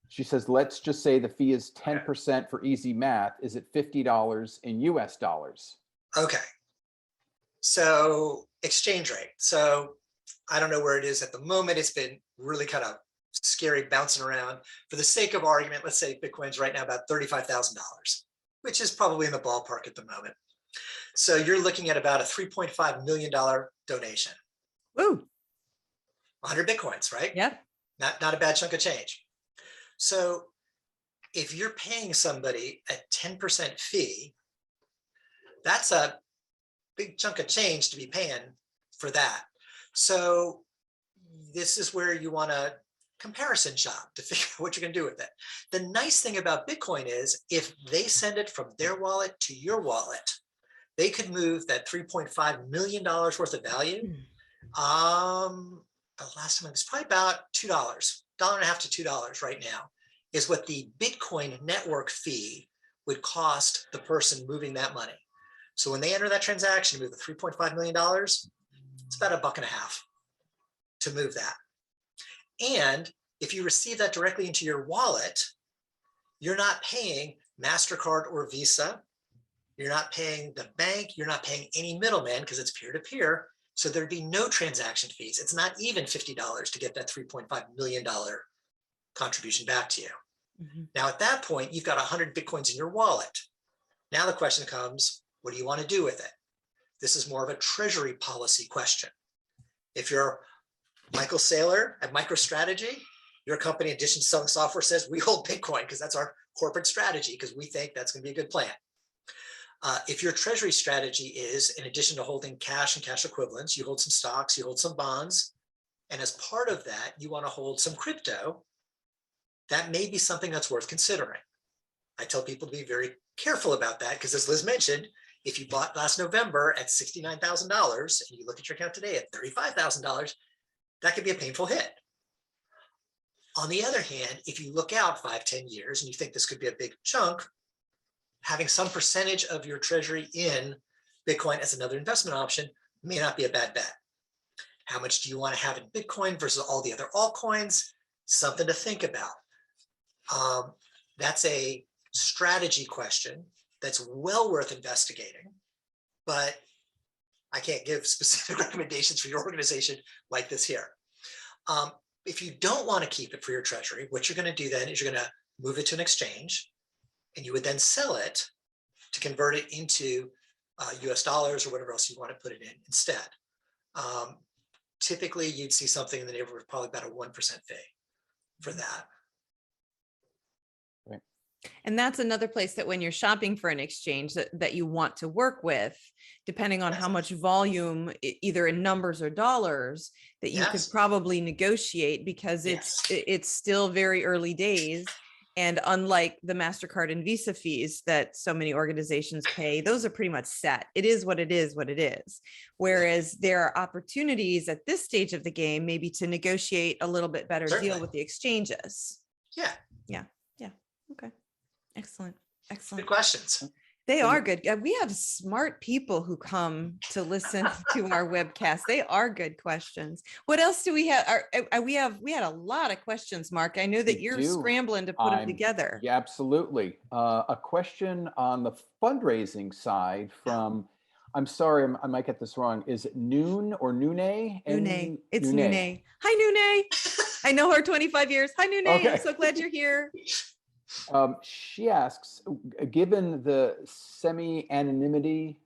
She says, let's just say the fee is 10% for easy math. Is it $50 in US dollars? Okay. So exchange rate. So I don't know where it is at the moment. It's been really kind of scary bouncing around. For the sake of argument, let's say Bitcoin's right now about $35,000, which is probably in the ballpark at the moment. So you're looking at about a $3.5 million donation. Woo. 100 Bitcoins, right? Yep. Not a bad chunk of change. So if you're paying somebody a 10% fee, that's a big chunk of change to be paying for that. So this is where you want to comparison shop to figure out what you're going to do with it. The nice thing about Bitcoin is if they send it from their wallet to your wallet, they could move that $3.5 million worth of value. The last time it was probably about $2, $1.50 to $2 right now is what the Bitcoin network fee would cost the person moving that money. So when they enter that transaction, move the $3.5 million, it's about $1.50 to move that. And if you receive that directly into your wallet, you're not paying MasterCard or Visa. You're not paying the bank. You're not paying any middleman because it's peer-to-peer. So there'd be no transaction fees. It's not even $50 to get that $3.5 million contribution back to you. Mm-hmm. Now, at that point, you've got 100 Bitcoins in your wallet. Now the question comes, what do you want to do with it? This is more of a treasury policy question. If you're Michael Saylor at MicroStrategy, your company, in addition to selling software, says we hold Bitcoin because that's our corporate strategy because we think that's going to be a good plan. If your treasury strategy is, in addition to holding cash and cash equivalents, you hold some stocks, you hold some bonds, and as part of that, you want to hold some crypto, that may be something that's worth considering. I tell people to be very careful about that because, as Liz mentioned, if you bought last November at $69,000 and you look at your account today at $35,000, that could be a painful hit. On the other hand, if you look out 5-10 years and you think this could be a big chunk, having some percentage of your treasury in Bitcoin as another investment option may not be a bad bet. How much do you want to have in Bitcoin versus all the other altcoins? Something to think about. That's a strategy question that's well worth investigating, but I can't give specific recommendations for your organization like this here. If you don't want to keep it for your treasury, what you're going to do then is you're going to move it to an exchange, and you would then sell it to convert it into US dollars or whatever else you want to put it in instead. Typically, you'd see something in the neighborhood of probably about a 1% fee for that. And that's another place that when you're shopping for an exchange that you want to work with, depending on how much volume, either in numbers or dollars, that you could probably negotiate, because it's still very early days. And unlike the MasterCard and Visa fees that so many organizations pay, those are pretty much set. It is what it is, what it is. Whereas there are opportunities at this stage of the game, maybe to negotiate a little bit better deal with the exchanges. Yeah. Okay. Excellent. Good questions. They are good. We have smart people who come to listen to our webcast. They are good questions. What else do we have? We had a lot of questions, Mark. I know that you're scrambling to put them together. Yeah, absolutely. A question on the fundraising side from, I'm sorry, I might get this wrong. Is it Noon or Nune? Nune. It's Nune. Hi, Nune. I know her 25 years. Hi, Nune. Okay. I'm so glad you're here. She asks, given the semi-anonymity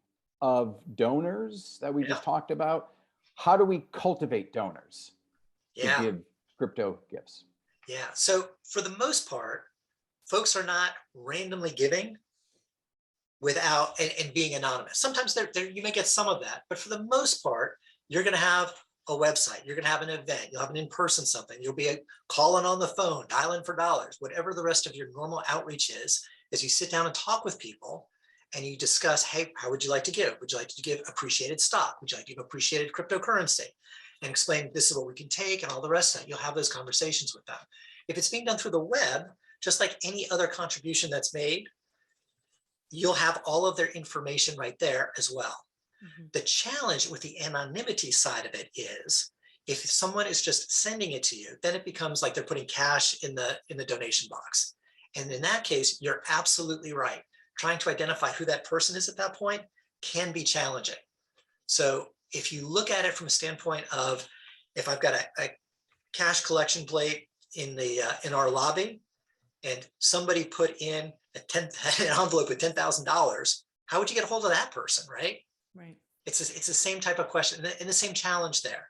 of donors that we just talked about, how do we cultivate donors to give crypto gifts? Yeah, so for the most part, folks are not randomly giving without and being anonymous. Sometimes you may get some of that, but for the most part, you're going to have a website, you're going to have an event, you'll have an in-person something, you'll be calling on the phone, dialing for dollars, whatever the rest of your normal outreach is you sit down and talk with people and you discuss, hey, how would you like to give? Would you like to give appreciated stock? Would you like to give appreciated cryptocurrency? And explain this is what we can take and all the rest of it. You'll have those conversations with them. If it's being done through the web, just like any other contribution that's made, you'll have all of their information right there as well. The challenge with the anonymity side of it is, if someone is just sending it to you, then it becomes like they're putting cash in the donation box. And in that case, you're absolutely right. Trying to identify who that person is at that point can be challenging. So if you look at it from a standpoint of, if I've got a cash collection plate in our lobby, and somebody put in an envelope with $10,000, how would you get a hold of that person, right? Right. It's the same type of question and the same challenge there.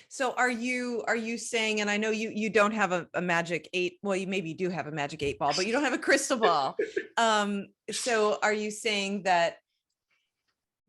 So are you saying, and I know you don't have a magic well, you maybe do have a magic 8 ball, but you don't have a crystal ball. So are you saying that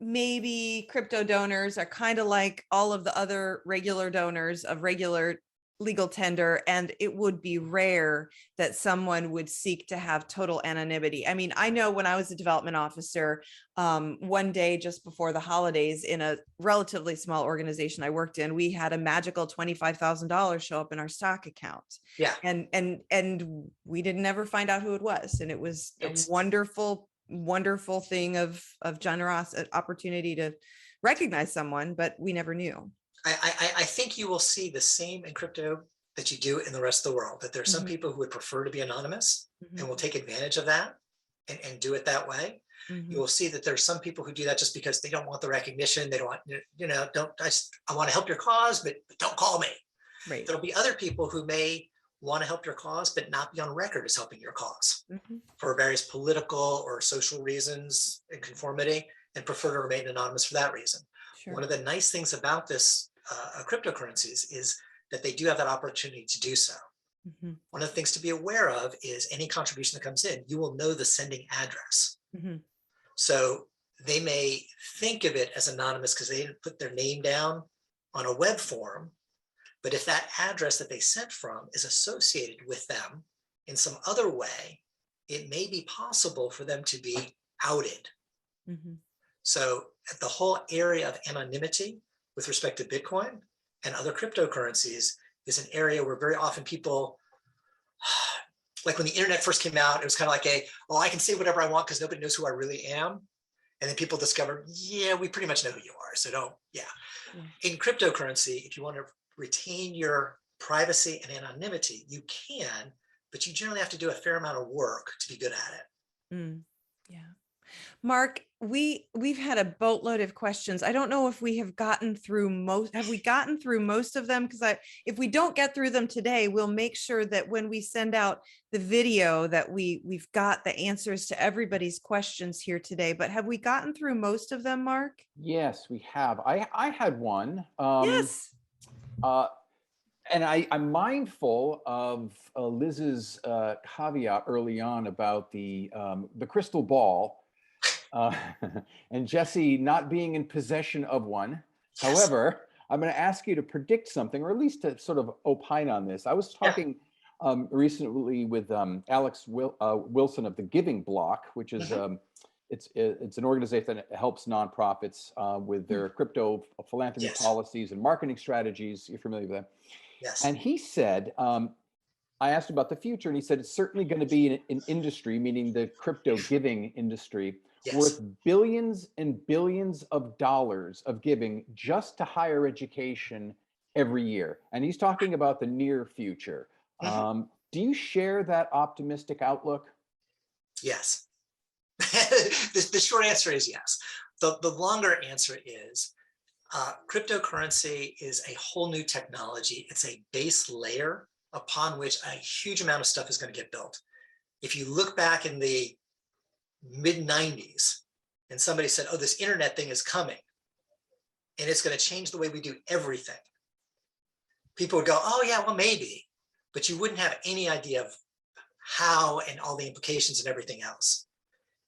maybe crypto donors are kind of like all of the other regular donors of regular legal tender, and it would be rare that someone would seek to have total anonymity? I mean, I know when I was a development officer, one day just before the holidays, in a relatively small organization I worked in, we had a magical $25,000 show up in our stock account. Yeah. And we didn't ever find out who it was. And it was a wonderful thing of generosity, opportunity to recognize someone, but we never knew. I think you will see the same in crypto that you do in the rest of the world, that there's some people who would prefer to be anonymous and will take advantage of that and do it that way. You will see that there's some people who do that just because they don't want the recognition. They don't want, I want to help your cause, but don't call me. Right. There'll be other people who may want to help your cause, but not be on record as helping your cause for various political or social reasons and conformity, and prefer to remain anonymous for that reason. Sure. One of the nice things about this cryptocurrencies is that they do have that opportunity to do so. One of the things to be aware of is any contribution that comes in, you will know the sending address. So they may think of it as anonymous because they didn't put their name down on a web form. But if that address that they sent from is associated with them in some other way, it may be possible for them to be outed. Mhm. So the whole area of anonymity with respect to Bitcoin and other cryptocurrencies is an area where very often people, like when the internet first came out, it was kind of like oh, I can say whatever I want because nobody knows who I really am. And then people discovered, yeah, we pretty much know who you are. So don't, yeah. In cryptocurrency, if you want to retain your privacy and anonymity, you can, but you generally have to do a fair amount of work to be good at it. Mm, yeah. Mark, we've had a boatload of questions. I don't know if we have gotten through most. Have we gotten through most of them? Because if we don't get through them today, we'll make sure that when we send out the video that we've got the answers to everybody's questions here today. But have we gotten through most of them, Mark? Yes, we have. I had one. Yes. And I'm mindful of Liz's caveat early on about the crystal ball, and Jesse not being in possession of one. Yes. However, I'm going to ask you to predict something, or at least to sort of opine on this. I was talking recently with Alex Wilson of the Giving Block, which is it's an organization that helps nonprofits with their crypto philanthropy policies and marketing strategies. You're familiar with that? Yes. And he said, I asked about the future, and he said it's certainly going to be an industry, meaning the crypto giving industry, worth billions and billions of dollars of giving just to higher education every year. And he's talking about the near future. Do you share that optimistic outlook? Yes. The short answer is yes. The longer answer is cryptocurrency is a whole new technology. It's a base layer upon which a huge amount of stuff is going to get built. If you look back in the mid 90s and somebody said, oh, this internet thing is coming and it's going to change the way we do everything, people would go, oh yeah, well, maybe, but you wouldn't have any idea of how and all the implications and everything else.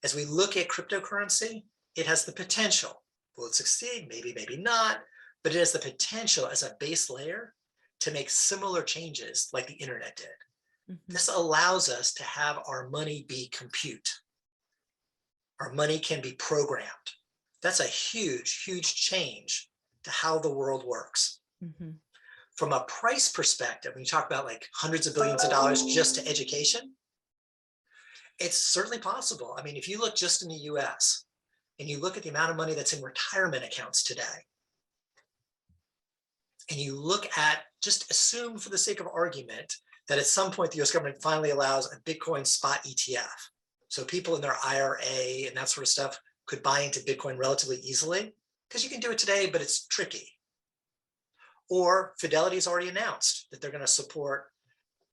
As we look at cryptocurrency, it has the potential. Will it succeed? Maybe, maybe not, but it has the potential as a base layer to make similar changes like the internet did. This allows us to have our money be compute. Our money can be programmed. That's a huge, huge change to how the world works. From a price perspective, when you talk about like hundreds of billions of dollars just to education, it's certainly possible. I mean, if you look just in the US and you look at the amount of money that's in retirement accounts today, and you look at, just assume for the sake of argument, that at some point the US government finally allows a Bitcoin spot ETF. So people in their IRA and that sort of stuff could buy into Bitcoin relatively easily, because you can do it today, but it's tricky. Or Fidelity's already announced that they're going to support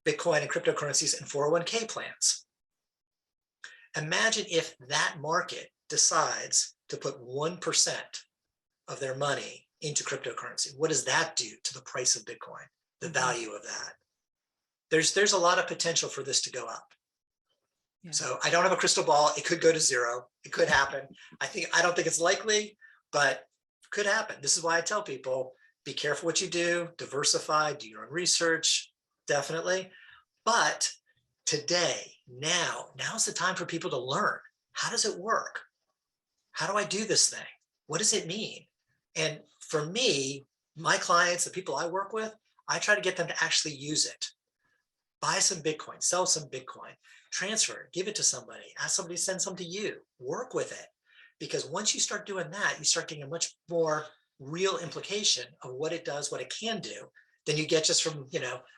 Bitcoin and cryptocurrencies and 401k plans. Imagine if that market decides to put 1% of their money into cryptocurrency. What does that do to the price of Bitcoin, the value of that? There's a lot of potential for this to go up. So I don't have a crystal ball. It could go to zero. It could happen. I don't think it's likely, but it could happen. This is why I tell people, be careful what you do, diversify, do your own research, definitely. But today, now's the time for people to learn. How does it work? How do I do this thing? What does it mean? And for me, my clients, the people I work with, I try to get them to actually use it. Buy some Bitcoin, sell some Bitcoin, transfer it, give it to somebody, ask somebody to send some to you, work with it. Because once you start doing that, you start getting a much more real implication of what it does, what it can do, than you get just from,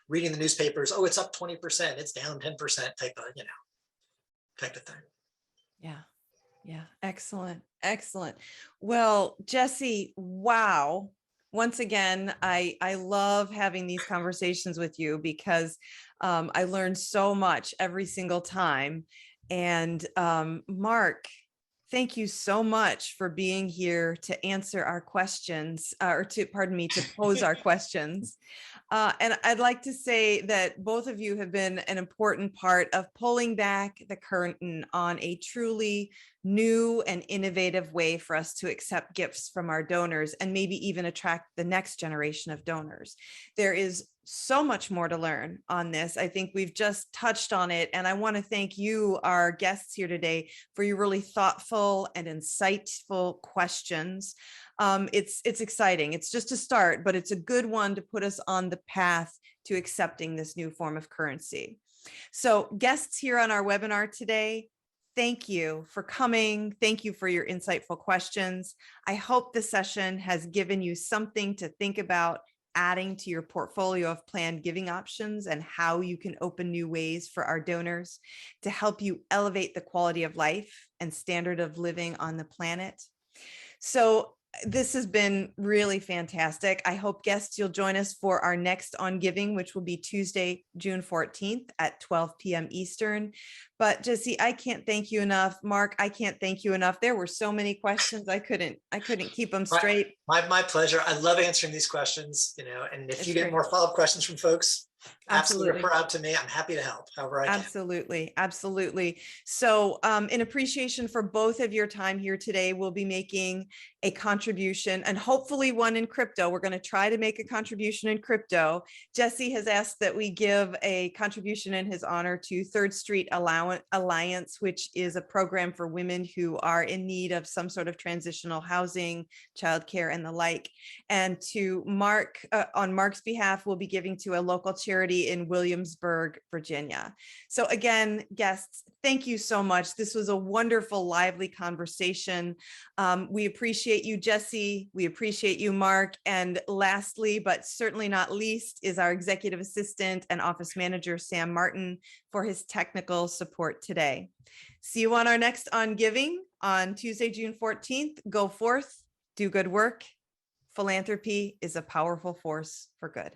reading the newspapers. Oh, it's up 20%, it's down 10% type of thing. Yeah. Excellent. Well, Jesse, wow. Once again, I love having these conversations with you because I learn so much every single time. And Mark, thank you so much for being here to answer our questions, to pose our questions. And I'd like to say that both of you have been an important part of pulling back the curtain on a truly new and innovative way for us to accept gifts from our donors and maybe even attract the next generation of donors. There is so much more to learn on this. I think we've just touched on it. And I want to thank you, our guests here today, for your really thoughtful and insightful questions. It's exciting. It's just a start, but it's a good one to put us on the path to accepting this new form of currency. So guests here on our webinar today, thank you for coming. Thank you for your insightful questions. I hope the session has given you something to think about adding to your portfolio of planned giving options and how you can open new ways for our donors to help you elevate the quality of life and standard of living on the planet. So this has been really fantastic. I hope guests you'll join us for our next On Giving, which will be Tuesday, June 14th at 12 p.m. Eastern. But Jesse, I can't thank you enough. Mark, I can't thank you enough. There were so many questions. I couldn't keep them straight. My pleasure. I love answering these questions, and if you get more follow-up questions from folks, absolutely refer out to me. I'm happy to help however I can. Absolutely. So in appreciation for both of your time here today, we'll be making a contribution and hopefully one in crypto. We're going to try to make a contribution in crypto. Jesse has asked that we give a contribution in his honor to Third Street Alliance, which is a program for women who are in need of some sort of transitional housing, childcare, and the like. And to Mark, on Mark's behalf, we'll be giving to a local charity in Williamsburg, Virginia. So again, guests, thank you so much. This was a wonderful, lively conversation. We appreciate you, Jesse. We appreciate you, Mark. And lastly, but certainly not least, is our executive assistant and office manager, Sam Martin, for his technical support today. See you on our next On Giving on Tuesday, June 14th. Go forth, do good work. Philanthropy is a powerful force for good.